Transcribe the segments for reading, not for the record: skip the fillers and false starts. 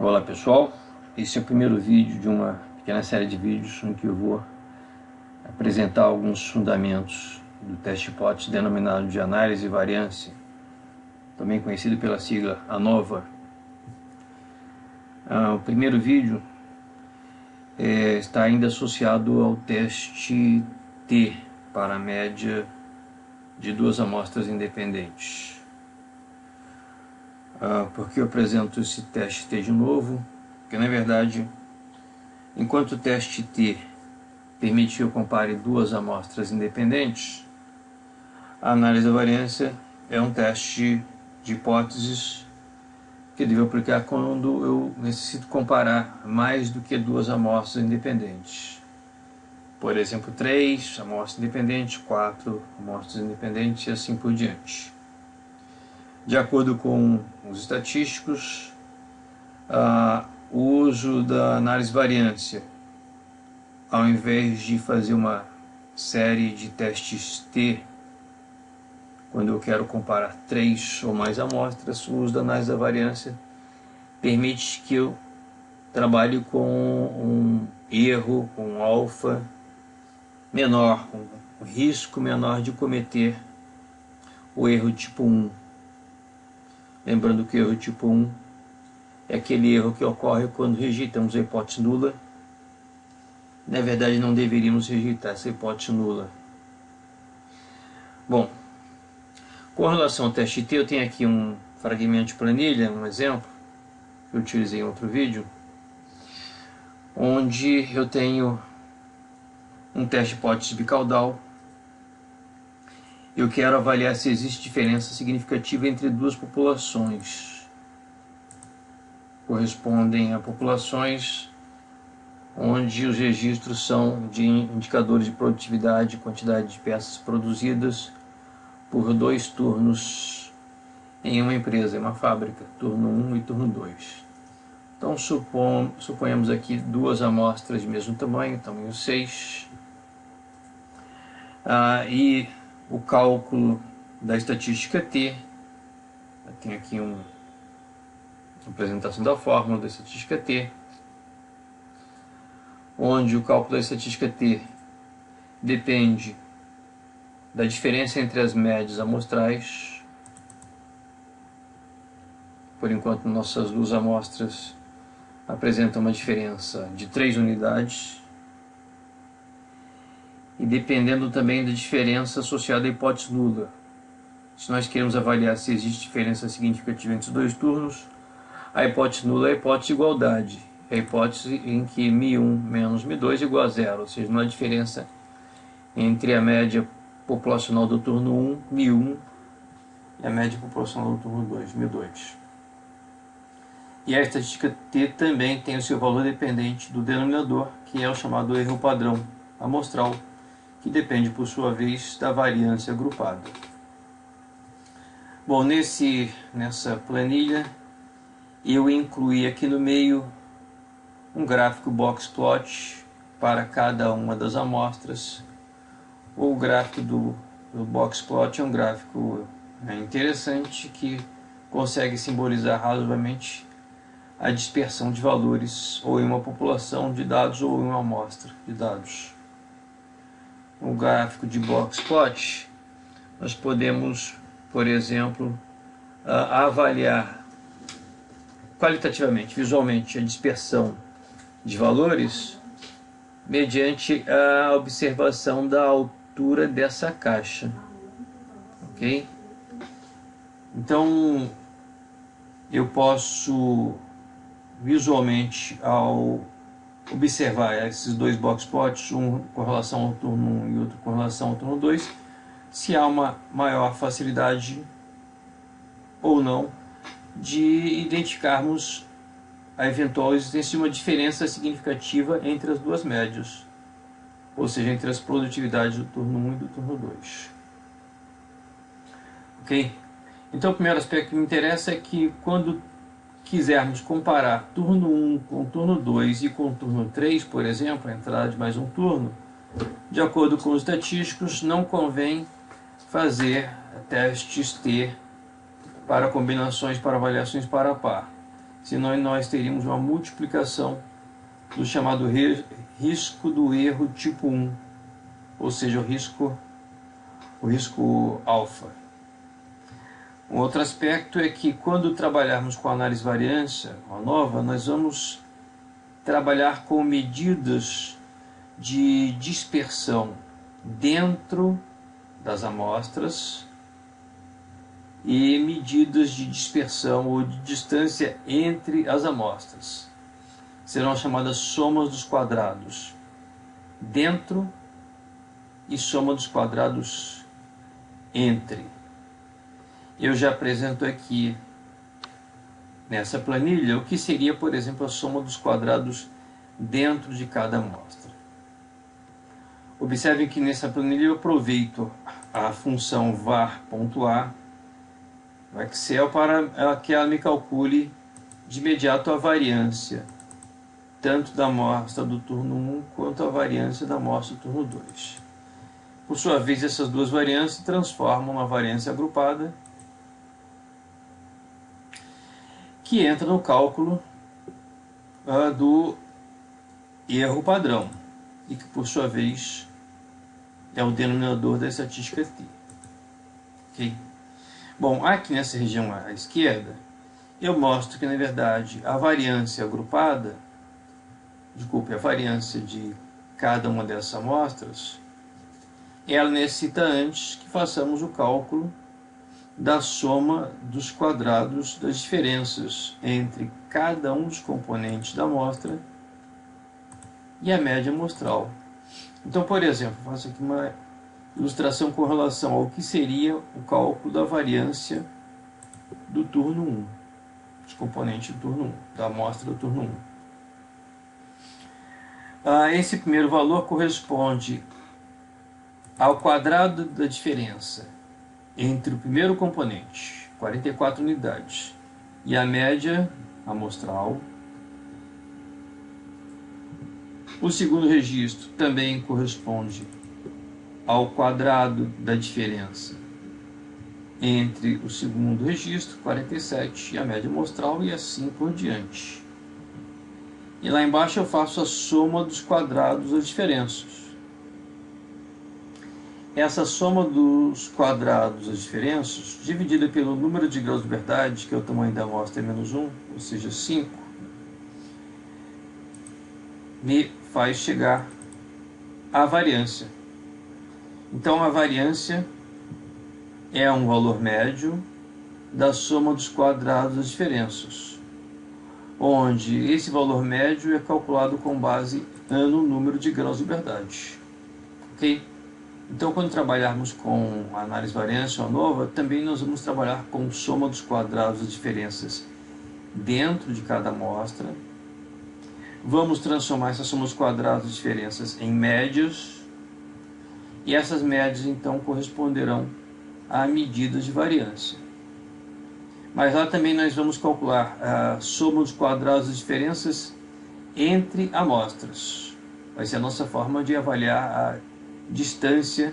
Olá pessoal, esse é o primeiro vídeo de uma pequena série de vídeos em que eu vou apresentar alguns fundamentos do teste hipótese denominado de análise e variância, também conhecido pela sigla ANOVA. O primeiro vídeo está ainda associado ao teste T para a média de duas amostras independentes. Porque eu apresento esse teste T de novo? Porque na verdade, enquanto o teste T permite que eu compare duas amostras independentes, a análise da variância é um teste de hipóteses que eu devo aplicar quando eu necessito comparar mais do que duas amostras independentes. Por exemplo, 3 amostras independentes, 4 amostras independentes e assim por diante. De acordo com os estatísticos, o uso da análise variância, ao invés de fazer uma série de testes T, quando eu quero comparar 3 ou mais amostras, o uso da análise da variância permite que eu trabalhe com um erro, com um alfa menor, com um risco menor de cometer o erro tipo 1. Lembrando que o erro tipo 1 é aquele erro que ocorre quando rejeitamos a hipótese nula. Na verdade, não deveríamos rejeitar essa hipótese nula. Bom, com relação ao teste T, eu tenho aqui um fragmento de planilha, um exemplo, que eu utilizei em outro vídeo, onde eu tenho um teste de hipótese bicaudal. Eu quero avaliar se existe diferença significativa entre duas populações. Correspondem a populações onde os registros são de indicadores de produtividade e quantidade de peças produzidas por 2 turnos em uma empresa, em uma fábrica, turno 1 e turno 2. Então suponhamos aqui duas amostras de mesmo tamanho, tamanho 6, e o cálculo da estatística T. Eu tenho aqui uma apresentação da fórmula da estatística T, onde o cálculo da estatística T depende da diferença entre as médias amostrais. Por enquanto, nossas duas amostras apresentam uma diferença de 3 unidades. E dependendo também da diferença associada à hipótese nula. Se nós queremos avaliar se existe diferença significativa entre os 2 turnos, a hipótese nula é a hipótese de igualdade. É a hipótese em que μ1 menos μ2 é igual a 0, ou seja, não há diferença entre a média populacional do turno 1, μ1, e a média populacional do turno 2, μ2. E a estatística T também tem o seu valor dependente do denominador, que é o chamado erro padrão amostral, que depende, por sua vez, da variância agrupada. Bom, nessa planilha, eu incluí aqui no meio um gráfico box plot para cada uma das amostras. O gráfico do box plot é um gráfico interessante que consegue simbolizar razoavelmente a dispersão de valores ou em uma população de dados ou em uma amostra de dados. No gráfico de box plot, nós podemos, por exemplo, avaliar qualitativamente, visualmente, a dispersão de valores mediante a observação da altura dessa caixa. Ok? Então, eu posso visualmente, ao observar esses 2 box plots, um com relação ao turno 1 e outro com relação ao turno 2, se há uma maior facilidade ou não de identificarmos a eventual existência de uma diferença significativa entre as duas médias, ou seja, entre as produtividades do turno 1 e do turno 2. Ok? Então o primeiro aspecto que me interessa é que quando quisermos comparar turno 1 com turno 2 e com turno 3, por exemplo, a entrada de mais um turno, de acordo com os estatísticos, não convém fazer testes T para combinações para avaliações par a par. senão nós teríamos uma multiplicação do chamado risco do erro tipo 1, ou seja, o risco alfa. Um outro aspecto é que quando trabalharmos com análise variância nova, nós vamos trabalhar com medidas de dispersão dentro das amostras e medidas de dispersão ou de distância entre as amostras. Serão chamadas somas dos quadrados dentro e soma dos quadrados entre. Eu já apresento aqui nessa planilha o que seria, por exemplo, a soma dos quadrados dentro de cada amostra. Observem que nessa planilha eu aproveito a função var.a no Excel para que ela me calcule de imediato a variância, tanto da amostra do turno 1 quanto a variância da amostra do turno 2. Por sua vez, essas duas variâncias se transformam numa variância agrupada que entra no cálculo do erro padrão e que, por sua vez, é o denominador da estatística T. Okay? Bom, aqui nessa região à esquerda, eu mostro que, na verdade, a variância agrupada, a variância de cada uma dessas amostras, ela necessita antes que façamos o cálculo da soma dos quadrados das diferenças entre cada um dos componentes da amostra e a média amostral. Então, por exemplo, faço aqui uma ilustração com relação ao que seria o cálculo da variância do turno 1, dos componentes do turno 1, da amostra do turno 1. Esse primeiro valor corresponde ao quadrado da diferença entre o primeiro componente, 44 unidades, e a média amostral. O segundo registro também corresponde ao quadrado da diferença entre o segundo registro, 47, e a média amostral, e assim por diante. E lá embaixo eu faço a soma dos quadrados das diferenças. Essa soma dos quadrados das diferenças, dividida pelo número de graus de liberdade, que é o tamanho da amostra menos 1, ou seja, 5, me faz chegar à variância. Então, a variância é um valor médio da soma dos quadrados das diferenças, onde esse valor médio é calculado com base no número de graus de liberdade. Ok? Então, quando trabalharmos com a análise variância nova, também nós vamos trabalhar com soma dos quadrados das diferenças dentro de cada amostra. Vamos transformar essa soma dos quadrados das diferenças em médias, e essas médias então corresponderão a medidas de variância. Mas lá também nós vamos calcular a soma dos quadrados das diferenças entre amostras. Vai ser a nossa forma de avaliar a distância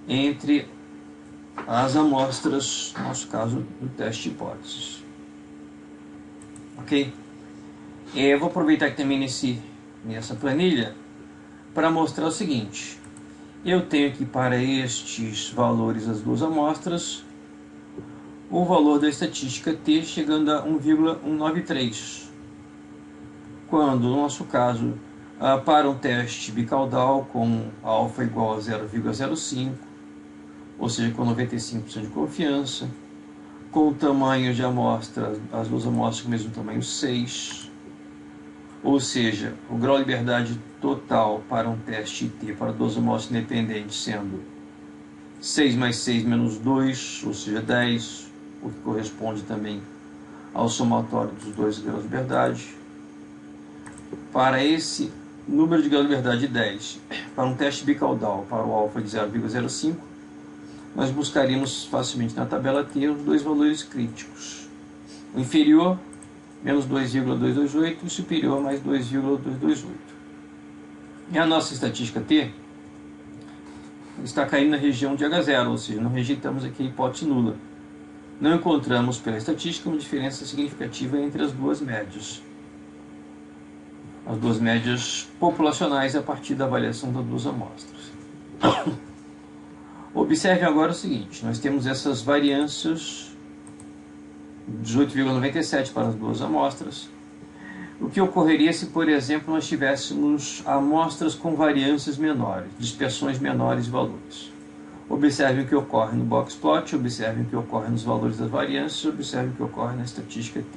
entre as amostras, no nosso caso, do teste de hipóteses. Ok? Eu vou aproveitar aqui também nessa planilha para mostrar o seguinte. Eu tenho aqui para estes valores das duas amostras o valor da estatística T chegando a 1,193, quando, no nosso caso, para um teste bicaudal com alfa igual a 0,05, ou seja, com 95% de confiança, com o tamanho de amostra, as duas amostras com o mesmo tamanho, 6, ou seja, o grau de liberdade total para um teste T para duas amostras independentes sendo 6 mais 6 menos 2, ou seja, 10, o que corresponde também ao somatório dos dois graus de liberdade. Para esse número de graus de liberdade 10, para um teste bicaudal para o alfa de 0,05, nós buscaríamos facilmente na tabela T os dois valores críticos. O inferior, menos 2,228, e o superior, mais 2,228. E a nossa estatística T está caindo na região de H0, ou seja, não rejeitamos aqui a hipótese nula. não encontramos pela estatística uma diferença significativa entre as duas médias. As duas médias populacionais a partir da avaliação das duas amostras. Observe agora o seguinte, nós temos essas variâncias 18,97 para as duas amostras. O que ocorreria se, por exemplo, nós tivéssemos amostras com variâncias menores, dispersões menores de valores? Observe o que ocorre no box plot, observe o que ocorre nos valores das variâncias, observe o que ocorre na estatística T.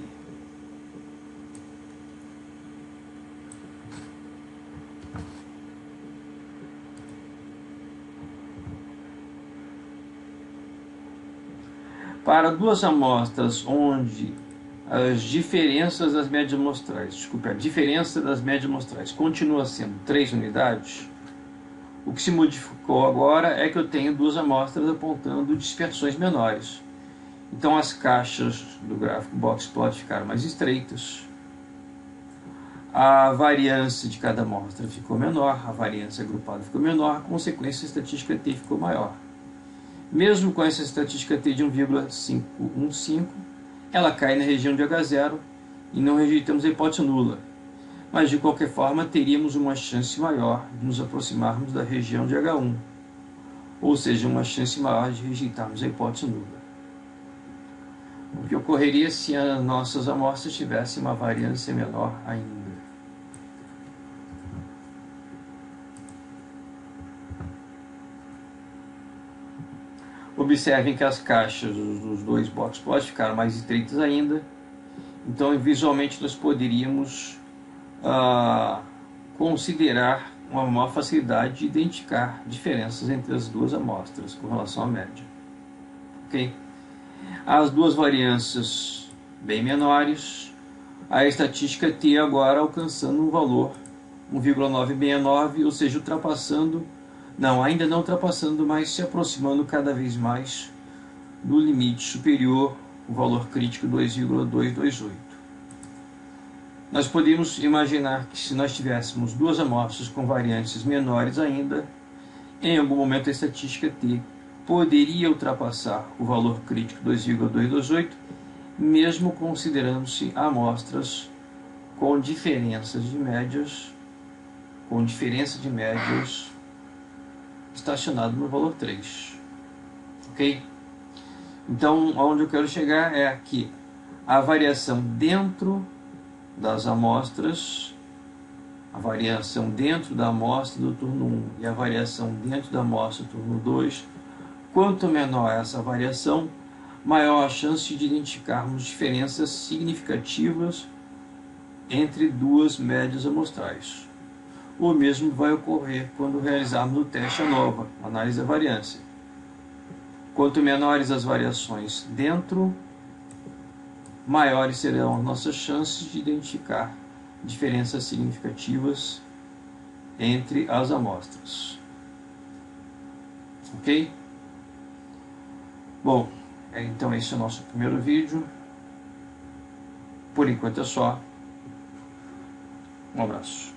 Para duas amostras onde as diferenças das médias amostrais, a diferença das médias amostrais continua sendo 3 unidades, o que se modificou agora é que eu tenho duas amostras apontando dispersões menores. Então as caixas do gráfico box plot ficaram mais estreitas, a variância de cada amostra ficou menor, a variância agrupada ficou menor, a consequência a estatística T ficou maior. Mesmo com essa estatística T de 1,515, ela cai na região de H0 e não rejeitamos a hipótese nula. Mas de qualquer forma teríamos uma chance maior de nos aproximarmos da região de H1, ou seja, uma chance maior de rejeitarmos a hipótese nula. O que ocorreria se as nossas amostras tivessem uma variância menor ainda? Observem que as caixas dos dois box plots ficaram mais estreitas ainda, então visualmente nós poderíamos considerar uma maior facilidade de identificar diferenças entre as duas amostras com relação à média. Okay? As duas variâncias bem menores, a estatística T agora alcançando um valor 1,969, ou seja, ainda não ultrapassando, mas se aproximando cada vez mais do limite superior, o valor crítico 2,228. Nós podemos imaginar que se nós tivéssemos duas amostras com variâncias menores ainda, em algum momento a estatística T poderia ultrapassar o valor crítico 2,228, mesmo considerando-se amostras com diferença de médias estacionado no valor 3. Ok? Então, onde eu quero chegar é que a variação dentro das amostras, a variação dentro da amostra do turno 1 e a variação dentro da amostra do turno 2, quanto menor essa variação, maior a chance de identificarmos diferenças significativas entre duas médias amostrais. O mesmo vai ocorrer quando realizarmos o teste ANOVA, análise da variância. Quanto menores as variações dentro, maiores serão as nossas chances de identificar diferenças significativas entre as amostras. Ok? Bom, então esse é o nosso primeiro vídeo. Por enquanto é só. Um abraço.